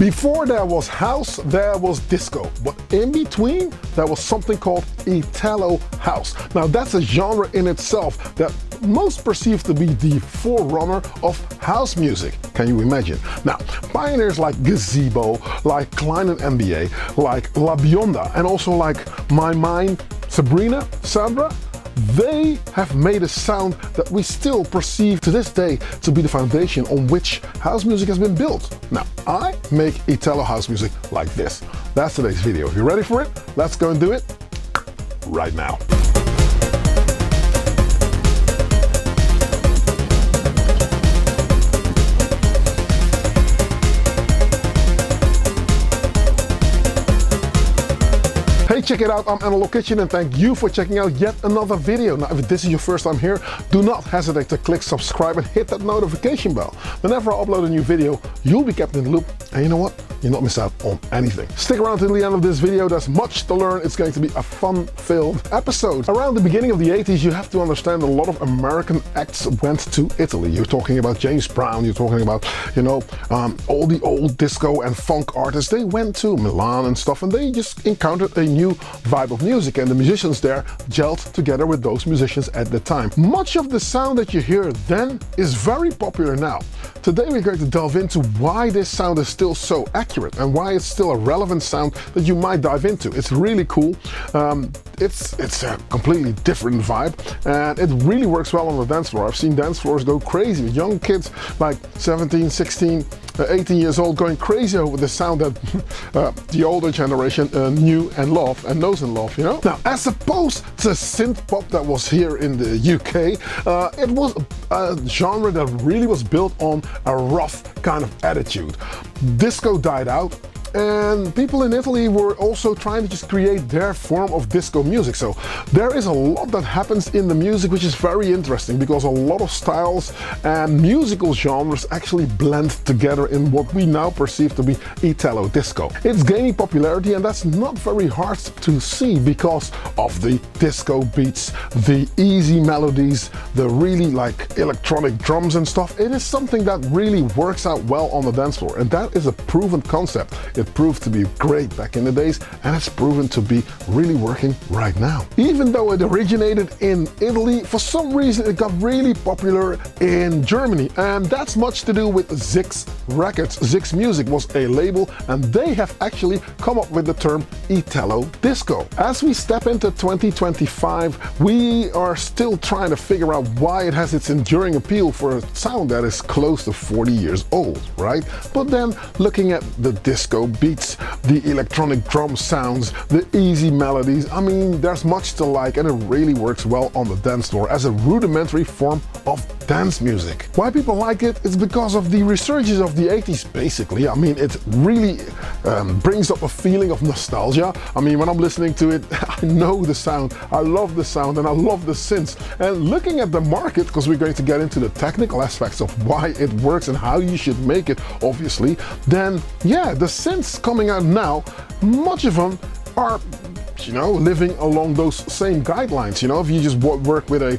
Before there was house, there was disco, but in between there was something called Italo house. Now that's a genre in itself that most perceive to be the forerunner of house music. Can you imagine? Now, pioneers like Gazebo, like Klein and NBA, like La Bionda, and also like My Mind, Sabrina, Sandra, they have made a sound that we still perceive to this day to be the foundation on which house music has been built. Now, I make Italo house music like this. That's today's video. You ready for it? Let's go and do it right now. Hey, check it out, I'm Analog Kitchen and thank you for checking out yet another video. Now, if this is your first time here, do not hesitate to click subscribe and hit that notification bell. Whenever I upload a new video, you'll be kept in the loop, and you know what? You'll not miss out on anything. Stick around till the end of this video, there's much to learn. It's going to be a fun-filled episode. Around the beginning of the 80s, you have to understand a lot of American acts went to Italy. You're talking about James Brown, you're talking about, you know, all the old disco and funk artists. They went to Milan and stuff, and they just encountered a new vibe of music, and the musicians there gelled together with those musicians at the time. Much of the sound that you hear then is very popular now. Today we're going to delve into why this sound is still so accurate and why it's still a relevant sound that you might dive into. It's really cool. It's a completely different vibe, and it really works well on the dance floor. I've seen dance floors go crazy with young kids like 17, 16, 18 years old going crazy over the sound that the older generation knew and loved and knows and love, you know? Now, as opposed to synth pop that was here in the UK, it was a genre that really was built on a rough kind of attitude. Disco died out, and people in Italy were also trying to just create their form of disco music. So there is a lot that happens in the music which is very interesting, because a lot of styles and musical genres actually blend together in what we now perceive to be Italo disco. It's gaining popularity, and that's not very hard to see because of the disco beats, the easy melodies, the really like electronic drums and stuff. It is something that really works out well on the dance floor, and that is a proven concept. It proved to be great back in the days, and it's proven to be really working right now. Even though it originated in Italy, for some reason it got really popular in Germany, and that's much to do with Zix Records. Zix Music was a label, and they have actually come up with the term Italo disco. As we step into 2025, we are still trying to figure out why it has its enduring appeal for a sound that is close to 40 years old, right? But then looking at the disco beats, the electronic drum sounds, the easy melodies, I mean, there's much to like, and it really works well on the dance floor as a rudimentary form of dance music. Why people like it? It's because of the resurgence of the 80s, basically. I mean, it really brings up a feeling of nostalgia. I mean, when I'm listening to it, I know the sound, I love the sound, and I love the synths. And looking at the market, because we're going to get into the technical aspects of why it works and how you should make it, obviously, then yeah, the synths coming out now, much of them are, you know, living along those same guidelines. You know, if you just work with a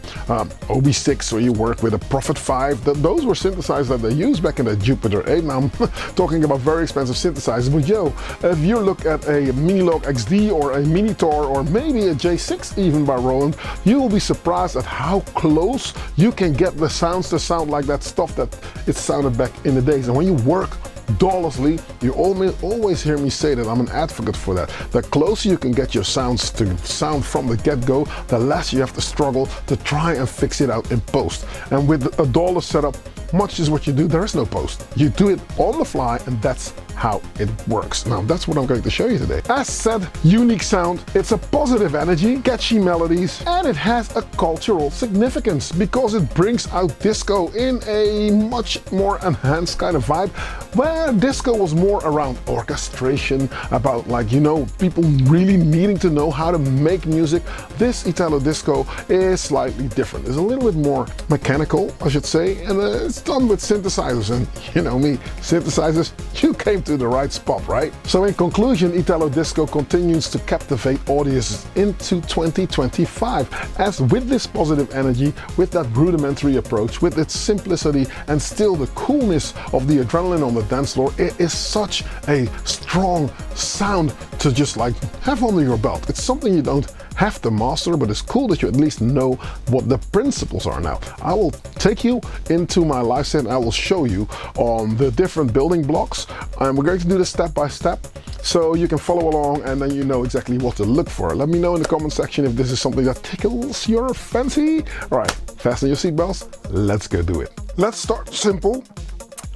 OB6 or you work with a Prophet 5, those were synthesizers that they used back in the Jupiter 8. Now I'm talking about very expensive synthesizers, but yo, if you look at a Minilogue XD or a Minitor or maybe a J6 even by Roland, you will be surprised at how close you can get the sounds to sound like that stuff that it sounded back in the days. And when you work flawlessly, you always hear me say that I'm an advocate for that. The closer you can get your sounds to sound from the get-go, the less you have to struggle to try and fix it out in post. And with a DAW setup, much is what you do, there is no post. You do it on the fly, and that's how it works. Now that's what I'm going to show you today. As said, unique sound, it's a positive energy, catchy melodies, and it has a cultural significance because it brings out disco in a much more enhanced kind of vibe, where disco was more around orchestration, about, like, you know, people really needing to know how to make music. This Italo disco is slightly different. It's a little bit more mechanical, I should say, and it's it's done with synthesizers, and you know me, synthesizers, you came to the right spot, right? So in conclusion, Italo Disco continues to captivate audiences into 2025, as with this positive energy, with that rudimentary approach, with its simplicity and still the coolness of the adrenaline on the dance floor, it is such a strong sound to just like have under your belt. It's something you don't have to master, but it's cool that you at least know what the principles are now. I will take you into my live set and I will show you on the different building blocks, and we're going to do this step by step so you can follow along and then you know exactly what to look for. Let me know in the comment section if this is something that tickles your fancy. All right, fasten your seatbelts, let's go do it. Let's start simple.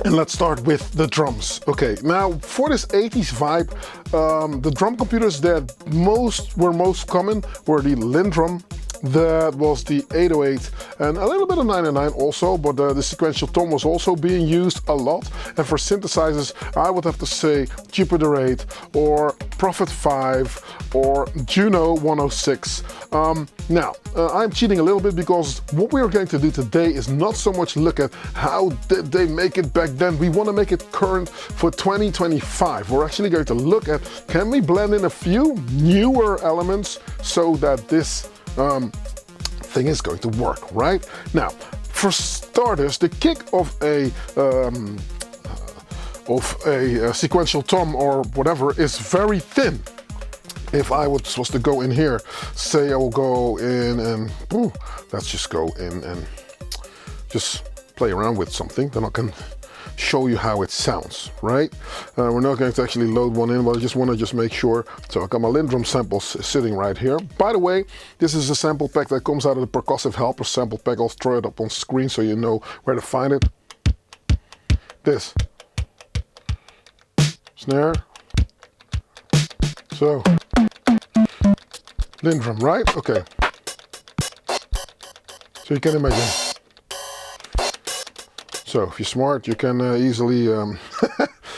And let's start with the drums. Okay, now for this 80s vibe, the drum computers that were most common were the Lindrum, that was the 808, and a little bit of 909 also, but the sequential tom was also being used a lot. And for synthesizers, I would have to say Jupiter 8 or Prophet 5 or Juno 106. Now, I'm cheating a little bit because what we are going to do today is not so much look at how did they make it back then. We want to make it current for 2025. We're actually going to look at, can we blend in a few newer elements so that this thing is going to work, right? Now, for starters, the kick of a sequential tom or whatever is very thin. If I was supposed to go in here, say I will go in and let's just go in and just play around with something, then I can show you how it sounds, right? We're not going to actually load one in, but I just want to make sure. So I got my Lindrum samples sitting right here. By the way, this is a sample pack that comes out of the Percussive Helper sample pack. I'll throw it up on screen so you know where to find it. This snare. So Lindrum, right? Okay. So you can imagine. So if you're smart, you can easily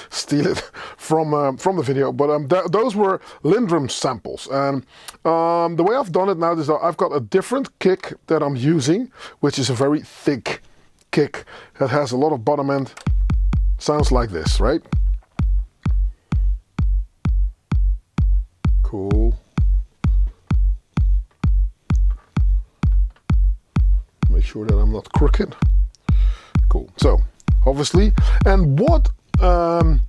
steal it from the video. But those were Lindrum samples. And the way I've done it now is that I've got a different kick that I'm using, which is a very thick kick that has a lot of bottom end. Sounds like this, right? Cool. Make sure that I'm not crooked. Cool. So obviously, and what a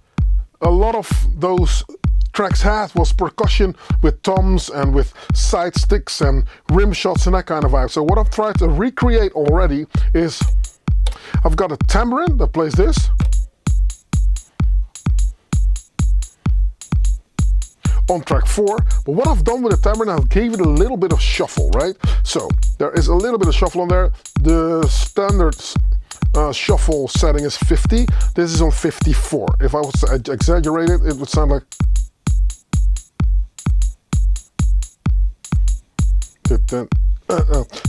lot of those tracks had was percussion with toms and with side sticks and rim shots and that kind of vibe. So what I've tried to recreate already is I've got a tambourine that plays this. On track 4, but what I've done with the tambourine, I gave it a little bit of shuffle, right? So there is a little bit of shuffle on there. The standard shuffle setting is 50. This is on 54. If I was to exaggerate it, it would sound like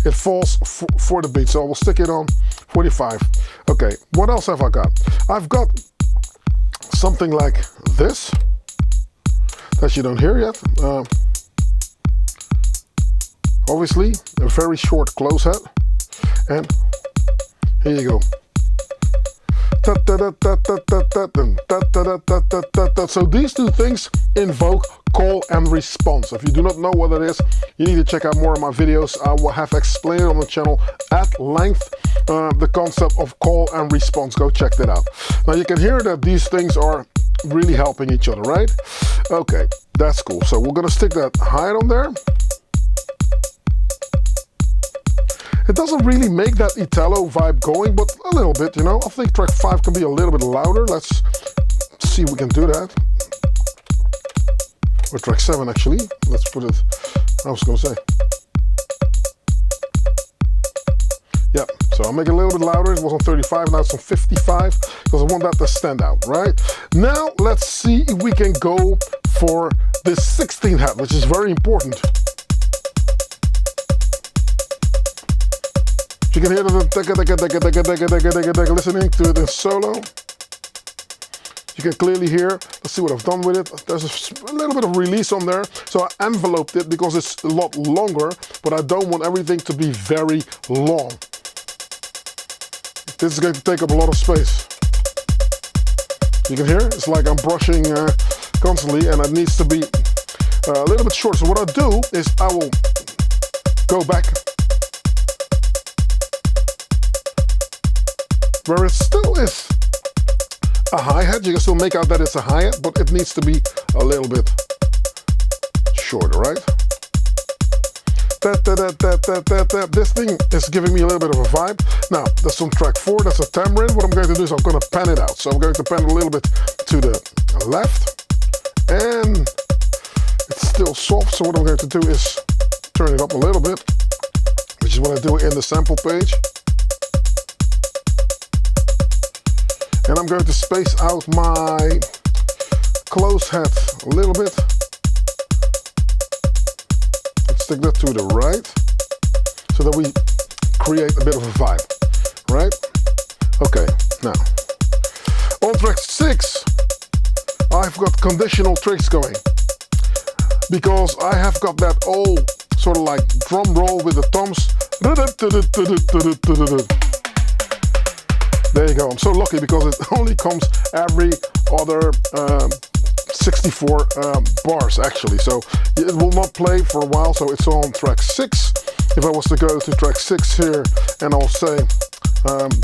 it falls for the beat, so I will stick it on 45. Okay, what else have I got? I've got something like this that you don't hear yet. Obviously, a very short close head, and here you go. So these two things invoke call and response. If you do not know what it is, you need to check out more of my videos. I will have explained on the channel at length the concept of call and response. Go check that out. Now you can hear that these things are really helping each other, right? Okay, that's cool. So we're gonna stick that high on there. It doesn't really make that Italo vibe going, but a little bit, you know. I think track 5 can be a little bit louder. Let's see if we can do that. Or track 7 actually. Let's put it, I was gonna say. Yeah, so I'll make it a little bit louder. It was on 35, now it's on 55, because I want that to stand out, right? Now, let's see if we can go for the 16th hat, which is very important. You can hear the listening to it in solo. You can clearly hear, let's see what I've done with it. There's a little bit of release on there. So I enveloped it because it's a lot longer, but I don't want everything to be very long. this is going to take up a lot of space. You can hear it's like I'm brushing constantly, and it needs to be a little bit short. So what I do is I will go back where it still is a hi-hat. You can still make out that it's a hi-hat, but it needs to be a little bit shorter, right? This thing is giving me a little bit of a vibe. Now, that's on track 4, that's a tambourine. What I'm going to do is I'm going to pan it out. So I'm going to pan it a little bit to the left. And it's still soft, so what I'm going to do is turn it up a little bit, which is what I do in the sample page. And I'm going to space out my close hat a little bit. Stick that to the right, so that we create a bit of a vibe, right? Okay, now, on track 6, I've got conditional tricks going, because I have got that old sort of like drum roll with the toms. There you go. I'm so lucky because it only comes every other 64 bars actually, so it will not play for a while. So it's on track 6. If I was to go to track 6 here, and I'll say,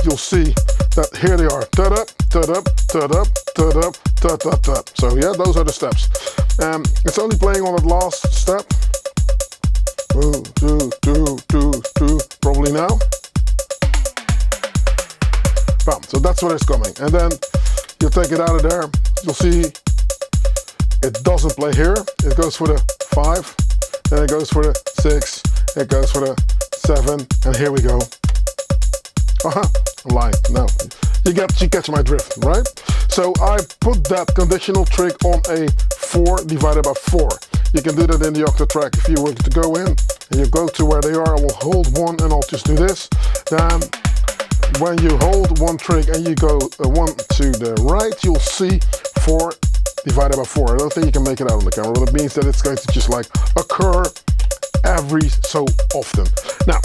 you'll see that here they are. So yeah, those are the steps. It's only playing on that last step. Probably now. Bam. So that's where it's coming, and then you take it out of there. You'll see it doesn't play here. It goes for the 5, then it goes for the 6, it goes for the 7, and here we go. I'm lying. No, you catch my drift, right? So I put that conditional trick on a 4 divided by 4. You can do that in the octa track. If you were to go in and you go to where they are, I will hold 1 and I'll just do this. Then when you hold one trick and you go 1 to the right, you'll see 4 divided by 4. I don't think you can make it out on the camera, but it means that it's going to just like occur every so often. Now,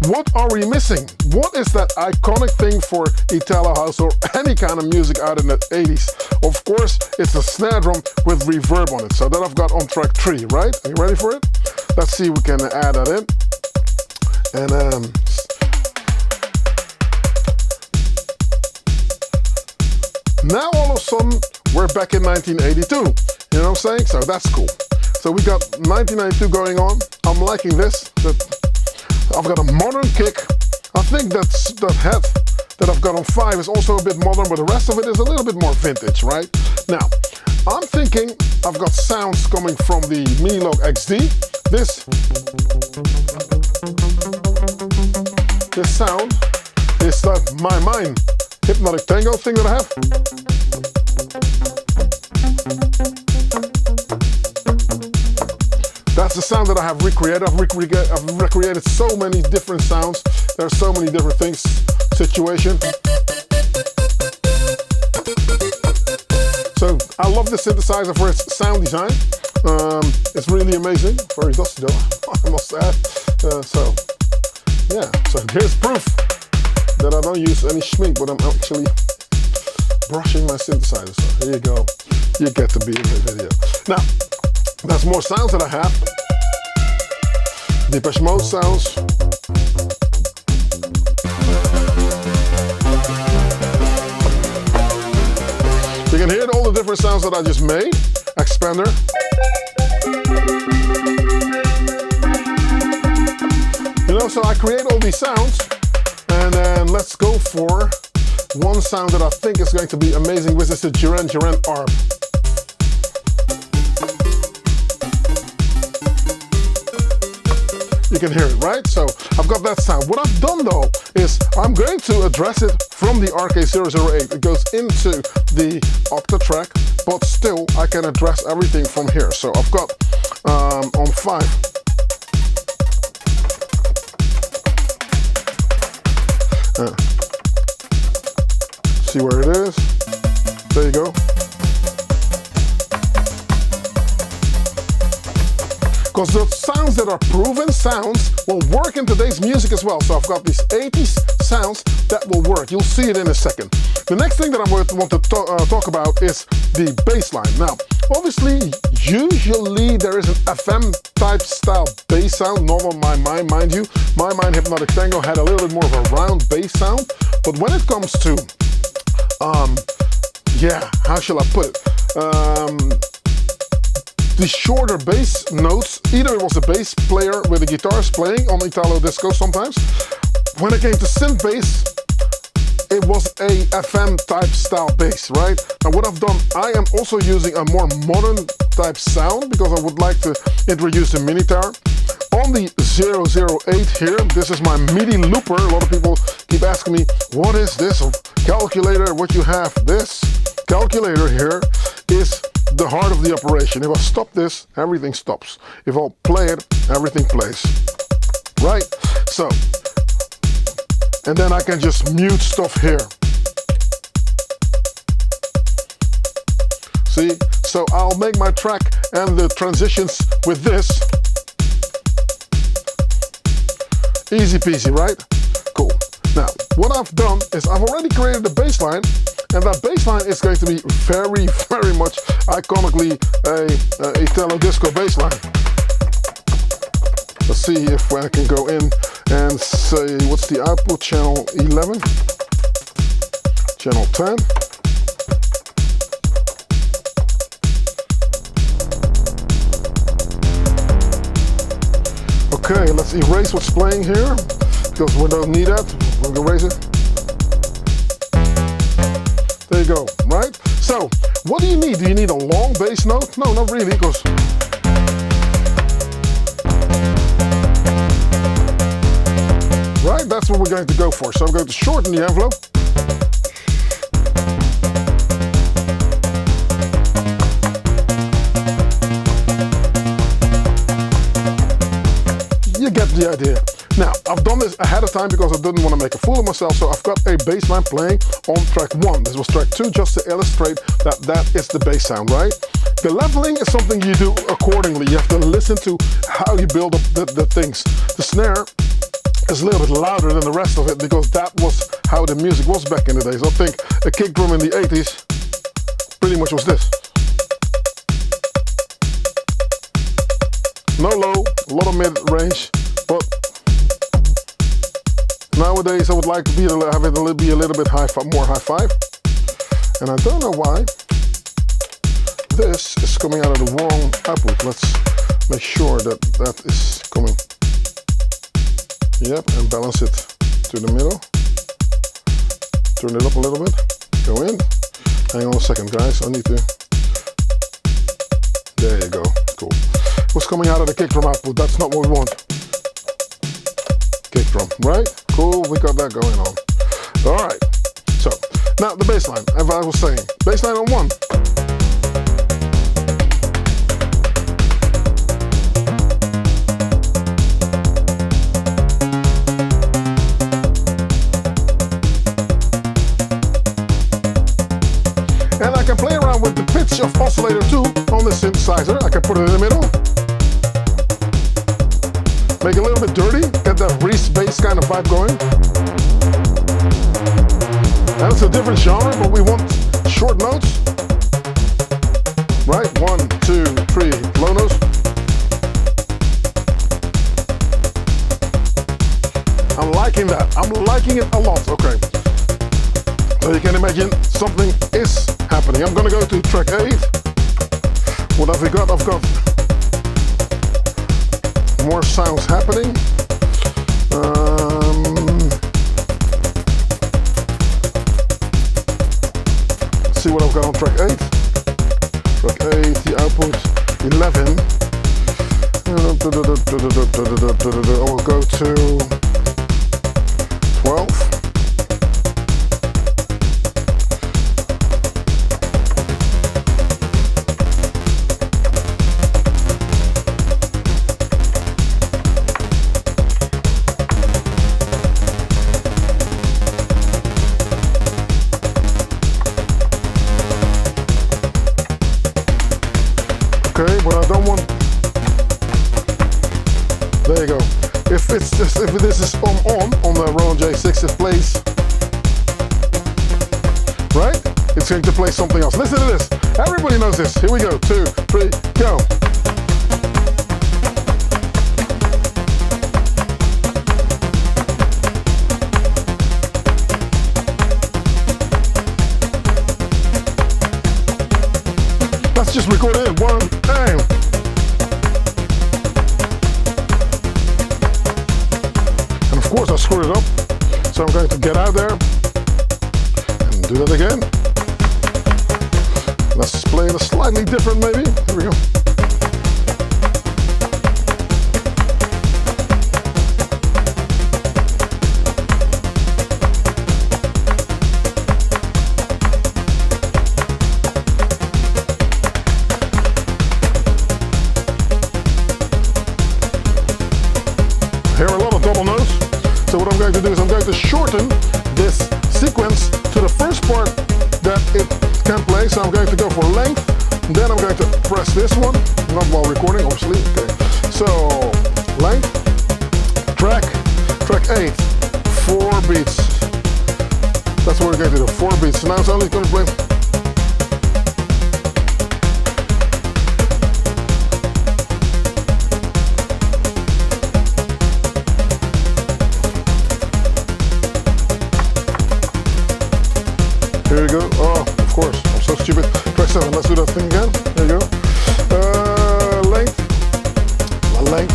what are we missing? What is that iconic thing for Italo house or any kind of music out in the 80s? Of course, it's a snare drum with reverb on it. So that I've got on track 3, right? Are you ready for it? Let's see if we can add that in. And now all of a sudden, we're back in 1982. You know what I'm saying? So that's cool. So we got 1992 going on. I'm liking this. I've got a modern kick. I think that's the head that I've got on 5 is also a bit modern, but the rest of it is a little bit more vintage, right? Now, I'm thinking I've got sounds coming from the Minilogue XD. This sound is that my mind hypnotic tango thing that I have. That's the sound that I have recreated. I've recreated so many different sounds. There are so many different things. Situation. So I love this synthesizer for its sound design. It's really amazing. Very dusty though, I must add. So yeah, so here's proof that I don't use any schmink, but I'm actually brushing my synthesizer. So here you go. You get to be in the video. Now, there's more sounds that I have. Depeche Mode sounds. You can hear all the different sounds that I just made. Expander. You know, so I create all these sounds, and then let's go for one sound that I think is going to be amazing, which is the Duran arp. You can hear it, right? So I've got that sound. What I've done though is I'm going to address it from the RK008. It goes into the octa track, but still I can address everything from here. So I've got on 5. See where it is? There you go. because the sounds that are proven sounds will work in today's music as well. So I've got these 80s sounds that will work. You'll see it in a second. The next thing that I want to talk about is the bass line. Now, obviously, usually there is an FM type style bass sound, not on my mind, mind you. My mind, Hypnotic Tango, had a little bit more of a round bass sound. But when it comes to, yeah, how shall I put it? The shorter bass notes, either it was a bass player with the guitars playing on Italo disco sometimes. When it came to synth bass, it was a FM type style bass, right? And what I've done, I am also using a more modern type sound because I would like to introduce the mini tower. On the 008 here, this is my MIDI looper. A lot of people keep asking me, what is this calculator, what you have? This calculator here is the heart of the operation. If I stop this, everything stops. If I play it, everything plays, right? So, and then I can just mute stuff here. See, so I'll make my track and the transitions with this. Easy peasy, right? Cool. Now, what I've done is I've already created a bass line, and that bass line is going to be very, very much iconically a Italo disco bass line. Let's see if I can go in and say, what's the output? Channel 11, channel 10. Okay, let's erase what's playing here, because we don't need that. We'll erase it. There you go, right? So, what do you need? Do you need a long bass note? No, not really, because right, that's what we're going to go for. So I'm going to shorten the envelope. You get the idea. Now, I've done this ahead of time because I didn't want to make a fool of myself, so I've got a bass line playing on track 1. This was track 2, just to illustrate that that is the bass sound, right? The leveling is something you do accordingly. You have to listen to how you build up the things. The snare is a little bit louder than the rest of it because that was how the music was back in the days. I think a kick drum in the 80s pretty much was this. No low, a lot of mid-range, but nowadays I would like to have it be a little bit more high-five. And I don't know why this is coming out of the wrong output. Let's make sure that that is coming. Yep, and balance it to the middle. Turn it up a little bit. Go in. Hang on a second, guys. I need to. There you go. Cool. What's coming out of the kick drum output? That's not what we want. Kick drum, right? Cool. We got that going on. All right. So now the bass line. As I was saying, bass line on 1. And I can play around with the pitch of oscillator 2 on the synthesizer. I can put it in the middle. Make it a little bit dirty, get that Reese bass kind of vibe going. And it's a different genre, but we want short notes. Right? 1, 2, 3, low notes. I'm liking that. I'm liking it a lot. Okay. So you can imagine something is happening. I'm gonna go to track 8. What have we got? I've got more sounds happening. Let's see what I've got on track 8. Track 8, the output 11. I will go to 12. Okay, but I don't want if this is on the Roland J6, it plays, right? It's going to play something else. Listen to this. Everybody knows this. Here we go. 2, 3, go. Let's just record it in 1, and of course I screwed it up, so I'm going to get out there and do that again. Let's play it a slightly different maybe. Here we go. Here are a lot of double notes. So what I'm going to do is I'm going to shorten this sequence to the first part that it can play. So I'm going to go for length, and then I'm going to press this one, not while recording obviously. Okay. So length, track 8, 4 beats. That's what we're going to do, 4 beats. So now it's only going to play. Here we go. Oh, of course. I'm so stupid. Track 7. Let's do that thing again. There you go. Length. Length.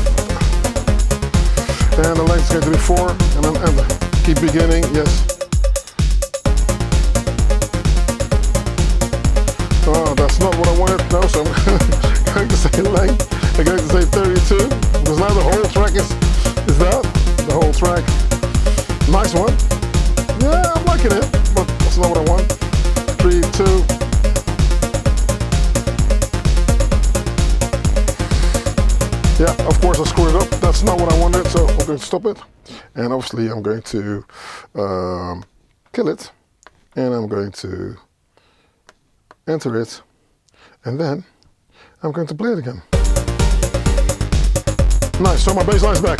And the length is going to be 4. And then keep beginning. Yes. Oh, that's not what I wanted. No, so I'm going to say length. I'm going to say 32. Because now the whole track is that. The whole track. Nice one. Yeah, I'm liking it. But that's not what I want. 3, 2. Yeah, of course I screwed it up. That's not what I wanted, so I'm going to stop it. And obviously I'm going to kill it. And I'm going to enter it. And then I'm going to play it again. Nice, so my bass line's back.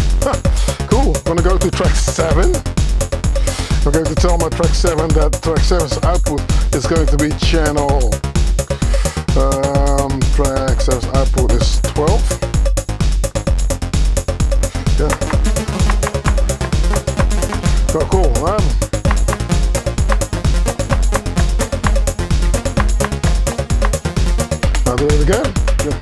Cool, I'm going to go to track 7. I'm going to tell my track 7 that track 7's output is going to be channel. Track 7's output is 12. Yeah. Oh, cool. I'll do it again. Yeah.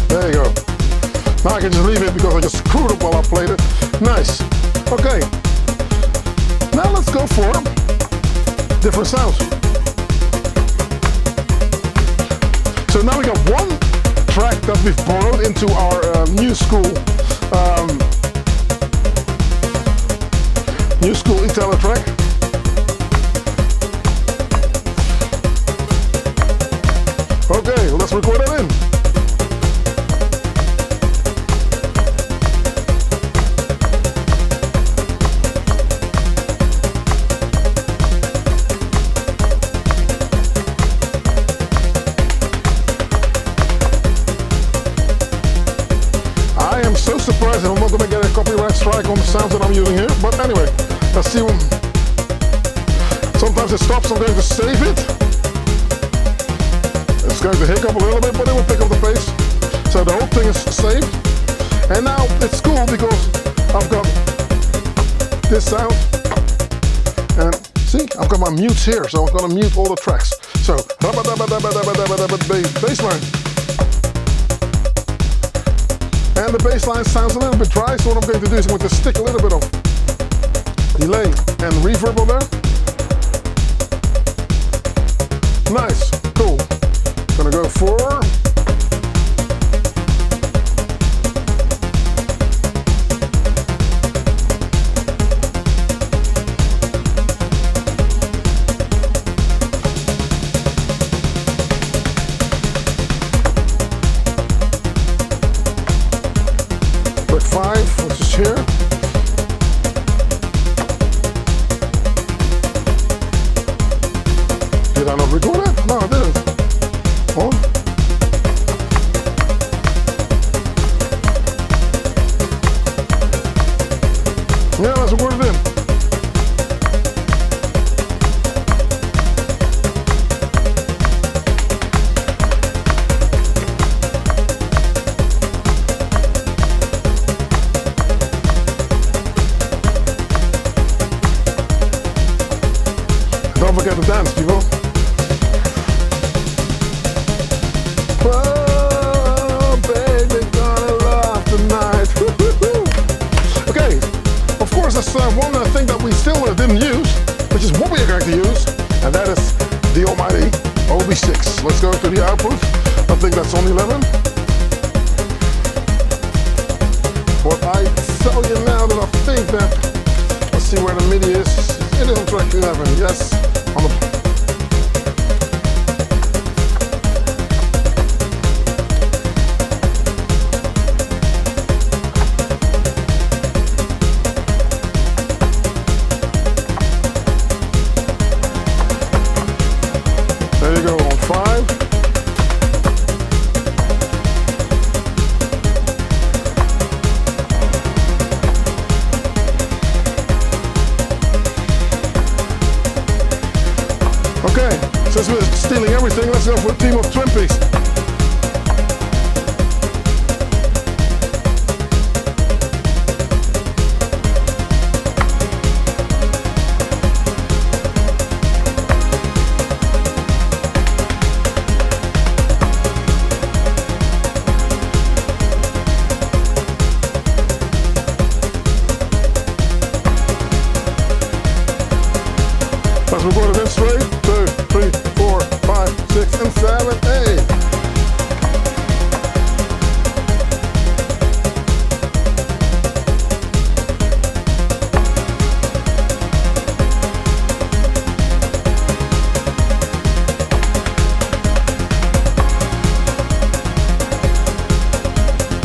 There you go. Now I can just leave it because I just screwed up while I played it. Nice. Okay. Now let's go for different sounds. So now we got one track that we've borrowed into our new school Italo track. Okay, let's record that in. So surprised that I'm not going to get a copyright strike on the sounds that I'm using here, but anyway, let's see. Sometimes it stops. I'm going to save it. It's going to hiccup a little bit, but it will pick up the pace. So the whole thing is saved, and now it's cool because I've got this sound, and see, I've got my mutes here, so I'm going to mute all the tracks. So bass line. And the bass line sounds a little bit dry, so what I'm going to do is I'm going to stick a little bit of delay and reverb on there. Nice, cool. Gonna go for track 5, which is here. Yeah, let's record it in. Don't forget to dance, people. Oh, baby, gonna love tonight. Okay, of course, there's one thing that we still didn't use, which is what we are going to use, and that is the almighty OB6. Let's go to the output. I think that's on 11. But I tell you now that I think that, let's see where the MIDI is. It is on track 11, yes. On the there you go, on 5. Okay, since we're stealing everything, let's go for a team of twimpies. Let's record it in straight. 2, 3, 4, 5, 6, and 7, 8.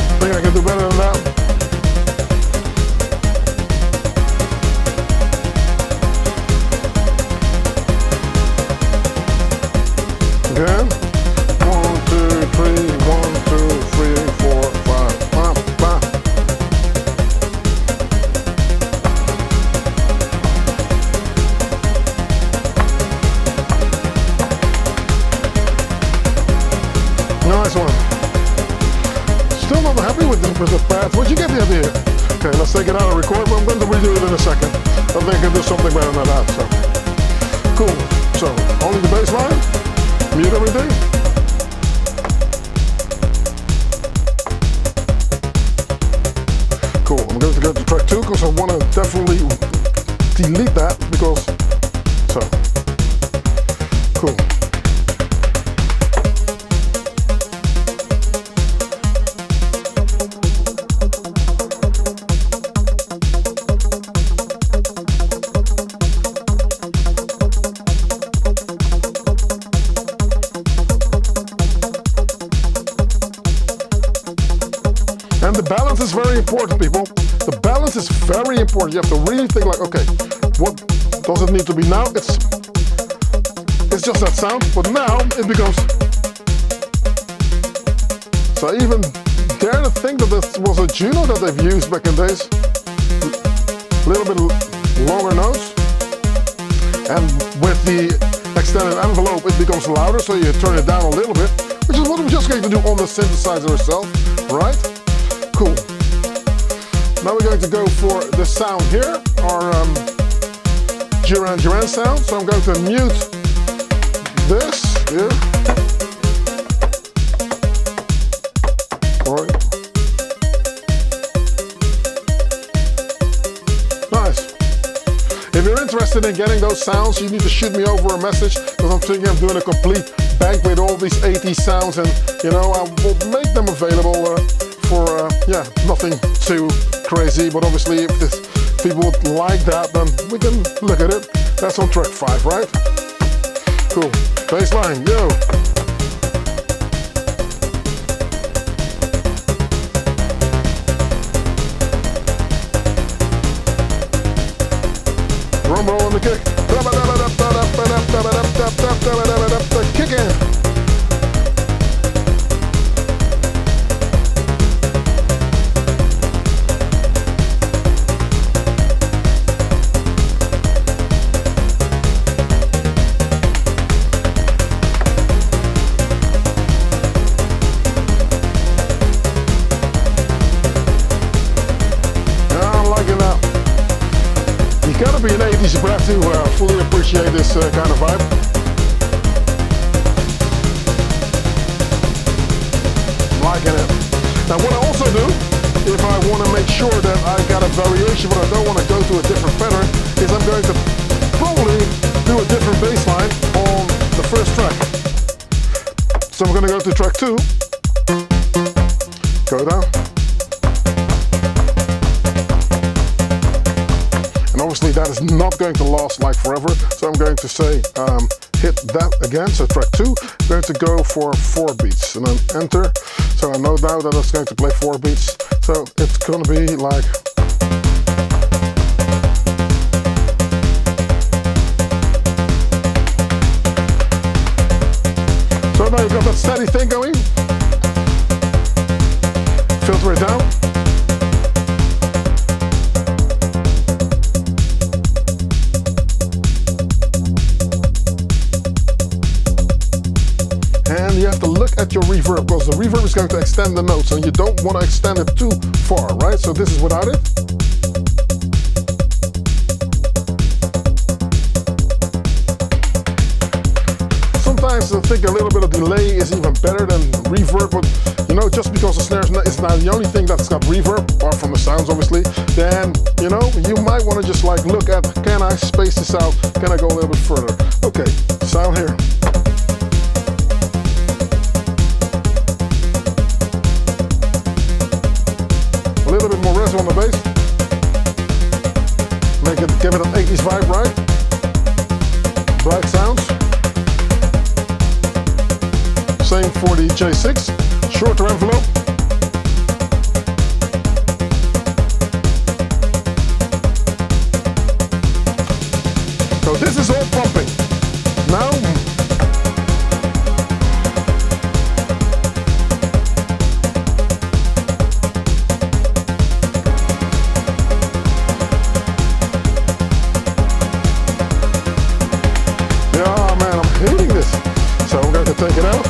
I think I can do better than that. Again. 1, 2, 3, 1, 2, 3, 4, 5, 5, 5. Nice one. Still not happy with the path. Where'd you get the idea? Okay, let's take it out and record, but I'm going to redo it in a second. I think I can do something better than that. So cool. So only the bass line. Mute everything. Cool, I'm going to go to track 2 because I want to definitely delete that because, so, cool. And the balance is very important, people. The balance is very important. You have to really think like, okay, what does it need to be now? It's just that sound, but now it becomes. So I even dare to think that this was a Juno that they've used back in days. A little bit longer notes. And with the extended envelope, it becomes louder, so you turn it down a little bit, which is what we're just going to do on the synthesizer itself, right? Cool. Now we're going to go for the sound here, our Duran sound. So I'm going to mute this here. All right. Nice. If you're interested in getting those sounds, you need to shoot me over a message because I'm thinking of doing a complete bank with all these 80 sounds, and you know, I will make them available for yeah, nothing too crazy, but obviously if people would like that, then we can look at it. That's on track 5, right? Cool. Bass line, yo. Drum roll on the kick. Kick in. be an 80s breath to fully appreciate this kind of vibe. I'm liking it. Now what I also do, if I want to make sure that I got a variation but I don't want to go to a different pattern, is I'm going to probably do a different bass line on the first track. So we're going to go to track 2, go down, and obviously that is not going to last like forever, so I'm going to say hit that again. So track 2, I'm going to go for 4 beats and then enter. So I know now that it's going to play 4 beats, so it's going to be like so. Now you've got that steady thing going. Filter it down. And you have to look at your reverb, because the reverb is going to extend the notes and you don't want to extend it too far, right? So this is without it. Sometimes I think a little bit of delay is even better than reverb, but you know, just because the snare is not the only thing that's got reverb, apart from the sounds obviously, then you know, you might want to just like look at, can I space this out? Can I go a little bit further? Okay, sound here. A little bit more resin on the bass. Give it an 80s vibe, right? Bright sounds. Same for the J6, shorter envelope. So this is all pumping. Now, yeah, man, I'm hating this. So I'm going to take it out.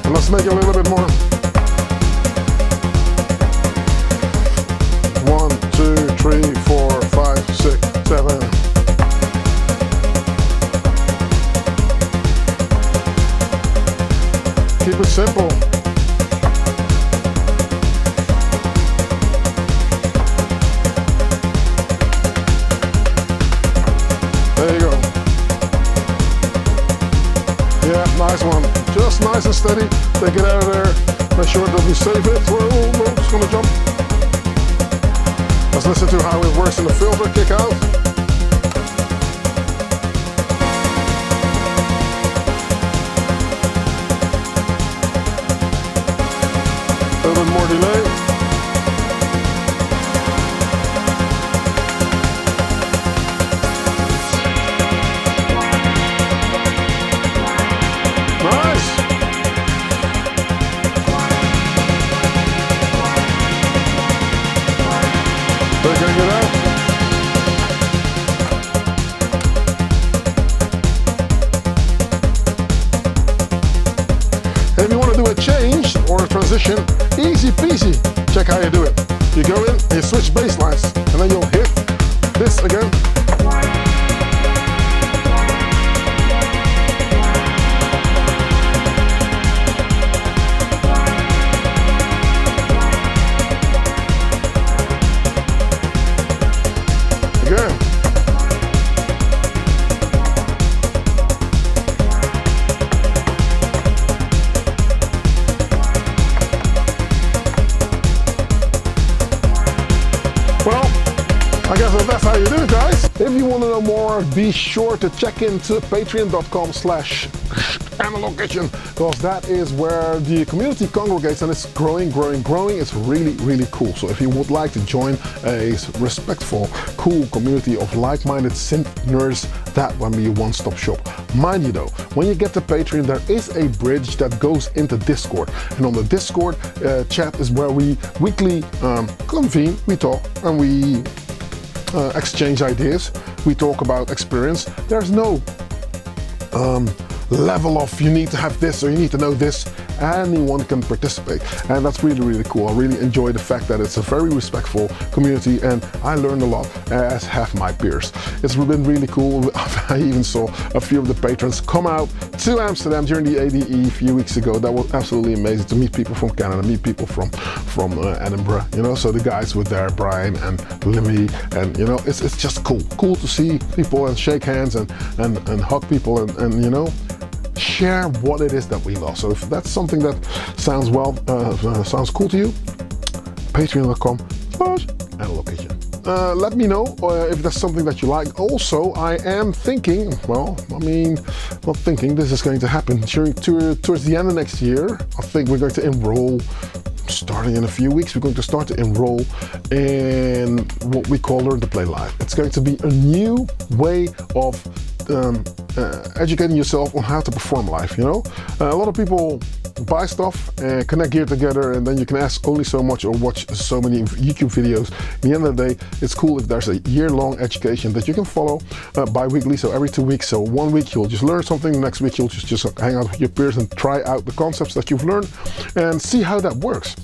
And let's make it a little bit more. 1, 2, 3, 4, 5, 6, 7. Keep it simple. There you go. Yeah, nice one. Just nice and steady. Take it out of there. Make sure that we save it. Whoa, it's gonna jump. Let's listen to how it works in the filter kick out. A little bit more delay. Taking it out. And if you want to do a change or a transition, easy peasy. Check how you do it. You go in and you switch bass lines, and then you'll hit this again. Again. Well, I guess that's how you do it, guys. If you want to know more, be sure to check into patreon.com/analogkitchen, because that is where the community congregates, and it's growing. It's really cool. So if you would like to join a respectful, cool community of like-minded synth nerds, that will be a one-stop shop. Mind you though, when you get to Patreon, there is a bridge that goes into Discord, and on the Discord chat is where we weekly convene, we talk, and we exchange ideas. We talk about experience. There's no level of you need to have this or you need to know this. anyone can participate, and that's really, really cool. I really enjoy the fact that it's a very respectful community, and I learned a lot, as have my peers. It's been really cool. I even saw a few of the patrons come out to Amsterdam during the ADE a few weeks ago. That was absolutely amazing to meet people from Canada, meet people from Edinburgh, you know. So the guys were there, Brian and Limmy, and you know, it's just cool to see people and shake hands and hug people and you know, share what it is that we love. So if that's something that sounds sounds cool to you, patreon.com/AnaloKitchen. Let me know if that's something that you like. Also, I am thinking, well, I mean, not thinking, this is going to happen towards the end of next year. I think we're going to enroll, starting in a few weeks, we're going to start to enroll in what we call Learn to Play Live. It's going to be a new way of educating yourself on how to perform live, you know. A lot of people buy stuff and connect gear together, and then you can ask only so much or watch so many YouTube videos. At the end of the day, it's cool if there's a year-long education that you can follow bi-weekly, so every 2 weeks. So 1 week you'll just learn something, the next week you'll just hang out with your peers and try out the concepts that you've learned and see how that works.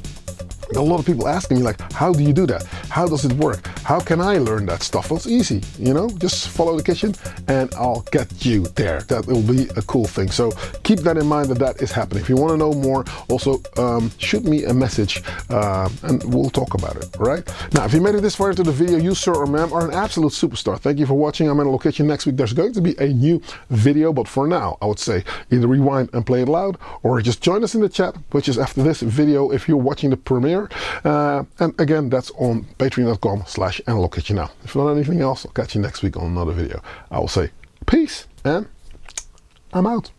A lot of people asking me, like, how do you do that? How does it work? How can I learn that stuff? Well, it's easy, you know, just follow the kitchen and I'll get you there. That will be a cool thing. So keep that in mind, that is happening. If you want to know more, also shoot me a message and we'll talk about it, all right? Now, if you made it this far into the video, you, sir or ma'am, are an absolute superstar. Thank you for watching. I'm Analogue Kitchen. Next week, there's going to be a new video, but for now, I would say either rewind and play it loud, or just join us in the chat, which is after this video if you're watching the premiere. And again, that's on patreon.com/AnaloguKitchen. Now, if not anything else, I'll catch you next week on another video. I will say peace, and I'm out.